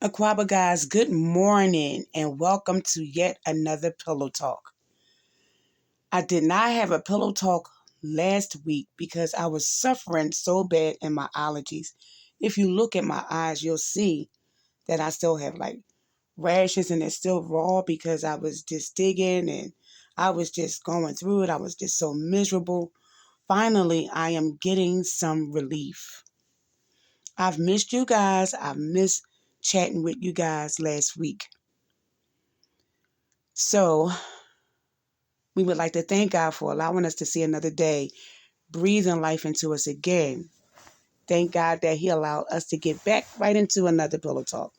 Aquaba guys, good morning and welcome to yet another Pillow Talk. I did not have a Pillow Talk last week because I was suffering so bad in my allergies. If you look at my eyes, you'll see that I still have like rashes and it's still raw because I was just digging and I was just going through it. I was just so miserable. Finally, I am getting some relief. I've missed you guys. I've missed chatting with you guys last week. So we would like to thank God for allowing us to see another day, breathing life into us again. Thank God that He allowed us to get back right into another Pillow Talk.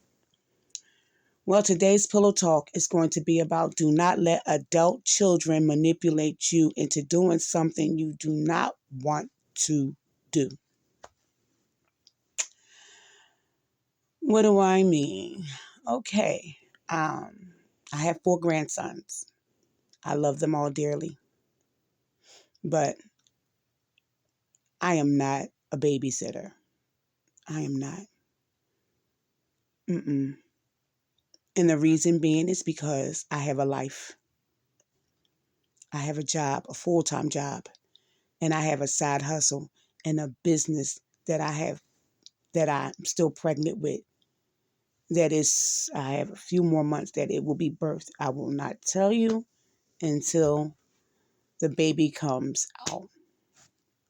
Well, today's Pillow Talk is going to be about do not let adult children manipulate you into doing something you do not want to do. What do I mean? Okay. I have 4 grandsons. I love them all dearly. But I am not a babysitter. I am not. Mm-mm. And the reason being is because I have a life. I have a job, a full-time job, and I have a side hustle and a business that I have that I'm still pregnant with. I have a few more months that it will be birthed. I will not tell you until the baby comes out.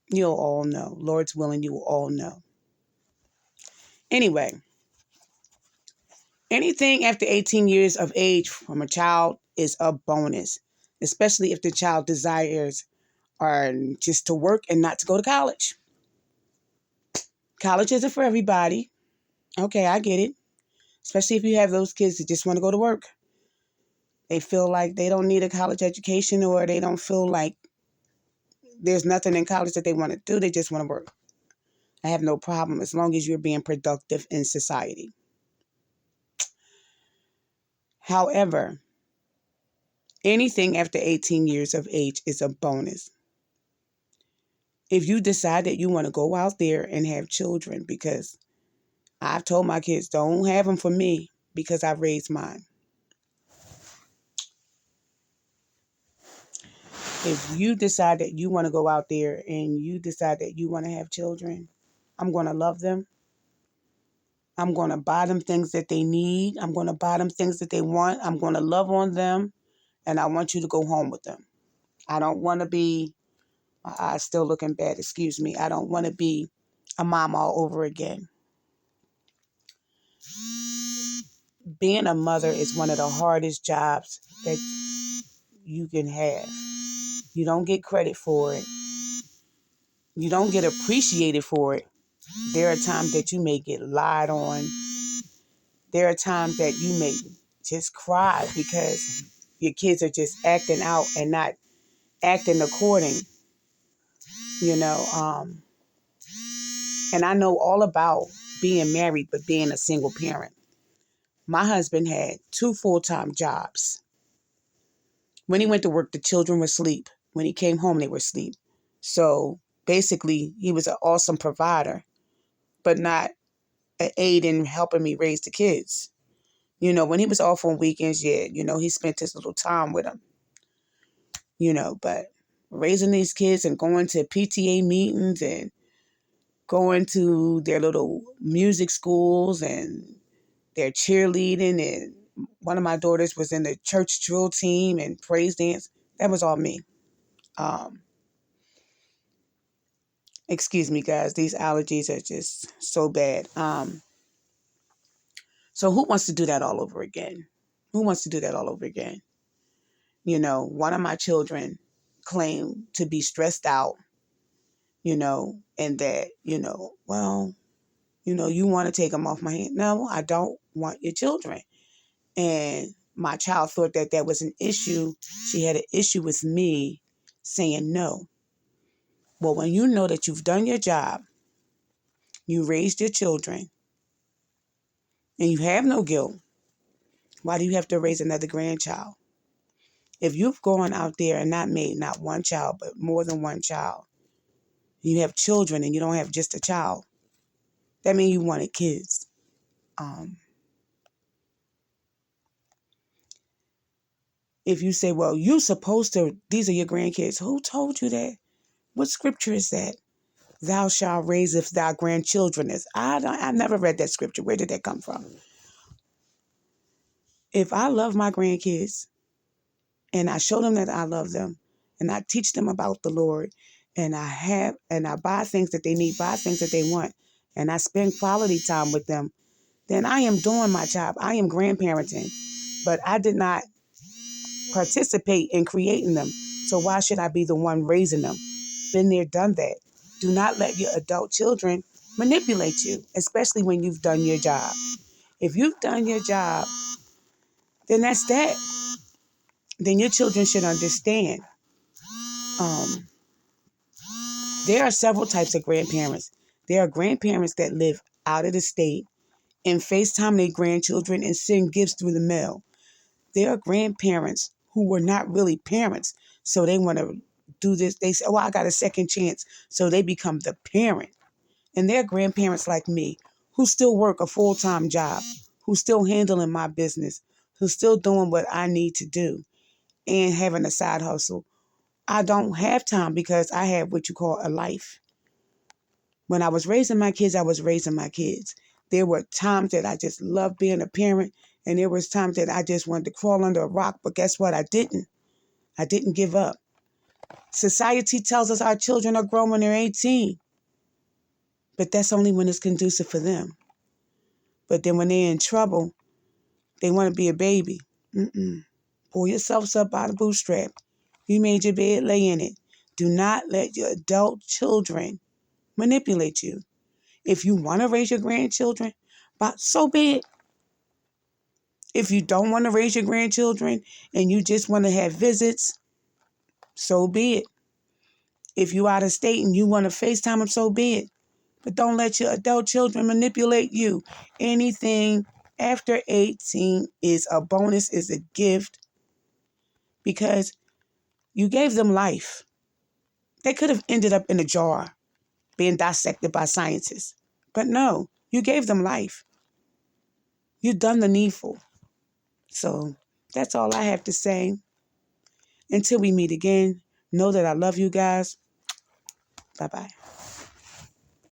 You'll all know. Lord's willing, you will all know. Anyway, anything after 18 years of age from a child is a bonus, especially if the child desires are just to work and not to go to college. College isn't for everybody. Okay, I get it. Especially if you have those kids that just want to go to work. They feel like they don't need a college education or they don't feel like there's nothing in college that they want to do. They just want to work. I have no problem as long as you're being productive in society. However, anything after 18 years of age is a bonus. If you decide that you want to go out there and have children, because I've told my kids, don't have them for me because I've raised mine. If you decide that you want to go out there and you decide that you want to have children, I'm going to love them. I'm going to buy them things that they need. I'm going to buy them things that they want. I'm going to love on them. And I want you to go home with them. I don't want to be, my eyes still looking bad, excuse me. I don't want to be a mom all over again. Being a mother is one of the hardest jobs that you can have. You don't get credit for it. You don't get appreciated for it. There are times that you may get lied on. There are times that you may just cry because your kids are just acting out and not acting according, you know. And I know all about being married, but being a single parent. My husband had 2 full-time jobs. When he went to work, the children were asleep. When he came home, they were asleep. So basically, he was an awesome provider, but not an aid in helping me raise the kids. When he was off on weekends, yeah, he spent his little time with them, but raising these kids and going to PTA meetings and going to their little music schools and their cheerleading, and one of my daughters was in the church drill team and praise dance. That was all me. Um, Excuse me, guys. These allergies are just so bad. So who wants to do that all over again? Who wants to do that all over again? One of my children claimed to be stressed out, and that, well, you want to take them off my hand. No, I don't want your children. And my child thought that that was an issue. She had an issue with me saying no. Well, when you know that you've done your job, you raised your children, and you have no guilt, why do you have to raise another grandchild? If you've gone out there and not made not one child, but more than one child, you have children and you don't have just a child, that means you wanted kids. Um, If you say, well, you supposed to, these are your grandkids. Who told you that? What scripture is that? Thou shalt raise if thy grandchildren is. I never read that scripture. Where did that come from? If I love my grandkids and I show them that I love them and I teach them about the Lord and I buy things that they need, buy things that they want, and I spend quality time with them, then I am doing my job. I am grandparenting, but I did not participate in creating them. So why should I be the one raising them? Been there, done that. Do not let your adult children manipulate you, especially when you've done your job. If you've done your job, then that's that. Then your children should understand. Um, there are several types of grandparents. There are grandparents that live out of the state and FaceTime their grandchildren and send gifts through the mail. There are grandparents who were not really parents, so they want to do this. They say, oh, I got a second chance, so they become the parent. And there are grandparents like me who still work a full-time job, who still handling my business, who's still doing what I need to do and having a side hustle. I don't have time because I have what you call a life. When I was raising my kids, I was raising my kids. There were times that I just loved being a parent, and there was times that I just wanted to crawl under a rock. But guess what? I didn't. I didn't give up. Society tells us our children are grown when they're 18, but that's only when it's conducive for them. But then when they're in trouble, they want to be a baby. Pull yourselves up by the bootstrap. You made your bed, lay in it. Do not let your adult children manipulate you. If you want to raise your grandchildren, but so be it. If you don't want to raise your grandchildren and you just want to have visits, so be it. If you out of state and you want to FaceTime them, so be it. But don't let your adult children manipulate you. Anything after 18 is a bonus, is a gift, because you gave them life. They could have ended up in a jar being dissected by scientists. But no, you gave them life. You've done the needful. So that's all I have to say. Until we meet again, know that I love you guys. Bye-bye.